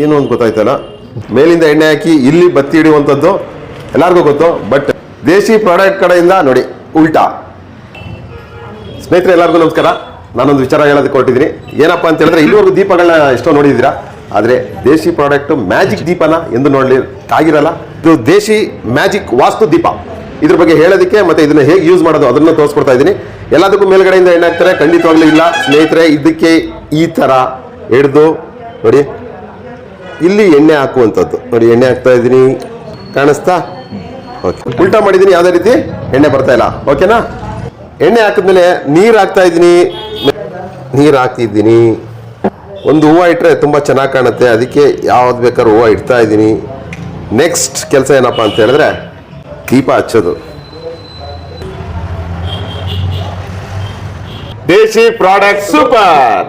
ಏನು ಅಂತ ಗೊತ್ತಾಯ್ತಲ್ಲ, ಮೇಲಿಂದ ಎಣ್ಣೆ ಹಾಕಿ ಇಲ್ಲಿ ಬತ್ತಿ ಹಿಡಿಯುವಂಥದ್ದು ಎಲ್ಲರಿಗೂ ಗೊತ್ತು. ಬಟ್ ದೇಶಿ ಪ್ರಾಡಕ್ಟ್ ಕಡೆಯಿಂದ ನೋಡಿ ಉಲ್ಟಾ. ಸ್ನೇಹಿತರೆ ಎಲ್ಲರಿಗೂ ನಮಸ್ಕಾರ. ನಾನೊಂದು ವಿಚಾರ ಹೇಳೋದಕ್ಕೆ ಹೊರಟಿದ್ದೀನಿ. ಏನಪ್ಪ ಅಂತ ಹೇಳಿದ್ರೆ, ಇಲ್ಲಿವರೆಗೂ ದೀಪಗಳನ್ನ ಎಷ್ಟೋ ನೋಡಿದ್ದೀರಾ, ಆದರೆ ದೇಶಿ ಪ್ರಾಡಕ್ಟ್ ಮ್ಯಾಜಿಕ್ ದೀಪನ ಎಂದು ನೋಡಲಿಕ್ಕಾಗಿರಲ್ಲ. ಇದು ದೇಶಿ ಮ್ಯಾಜಿಕ್ ವಾಸ್ತು ದೀಪ. ಇದ್ರ ಬಗ್ಗೆ ಹೇಳೋದಕ್ಕೆ ಮತ್ತೆ ಇದನ್ನ ಹೇಗೆ ಯೂಸ್ ಮಾಡೋದು ಅದನ್ನ ತೋರಿಸ್ಕೊಡ್ತಾ ಇದ್ದೀನಿ. ಎಲ್ಲದಕ್ಕೂ ಮೇಲ್ಗಡೆಯಿಂದ ಎಣ್ಣೆ ಹಾಕ್ತಾರೆ, ಖಂಡಿತವಾಗ್ಲೂ ಇಲ್ಲ ಸ್ನೇಹಿತರೆ. ಇದಕ್ಕೆ ಈ ಥರ ಹಿಡ್ದು ನೋಡಿ, ಇಲ್ಲಿ ಎಣ್ಣೆ ಹಾಕುವಂಥದ್ದು ನೋಡಿ, ಎಣ್ಣೆ ಹಾಕ್ತಾ ಇದ್ದೀನಿ, ಕಾಣಿಸ್ತಾ? ಓಕೆ, ಉಲ್ಟಾ ಮಾಡಿದ್ದೀನಿ, ಯಾವುದೇ ರೀತಿ ಎಣ್ಣೆ ಬರ್ತಾ ಇಲ್ಲ. ಓಕೆನಾ? ಎಣ್ಣೆ ಹಾಕಿದ್ಮೇಲೆ ನೀರು ಹಾಕ್ತಾ ಇದ್ದೀನಿ. ನೀರು ಹಾಕ್ತಿದ್ದೀನಿ. ಒಂದು ಹೂವು ಇಟ್ಟರೆ ತುಂಬ ಚೆನ್ನಾಗಿ ಕಾಣುತ್ತೆ, ಅದಕ್ಕೆ ಯಾವ್ದು ಬೇಕಾದ್ರೂ ಹೂವು ಇಡ್ತಾ ಇದ್ದೀನಿ. ನೆಕ್ಸ್ಟ್ ಕೆಲಸ ಏನಪ್ಪ ಅಂತ ಹೇಳಿದ್ರೆ, ದೀಪ ಹಚ್ಚೋದು. ದೇಶಿ ಪ್ರಾಡಕ್ಟ್ ಸೂಪರ್.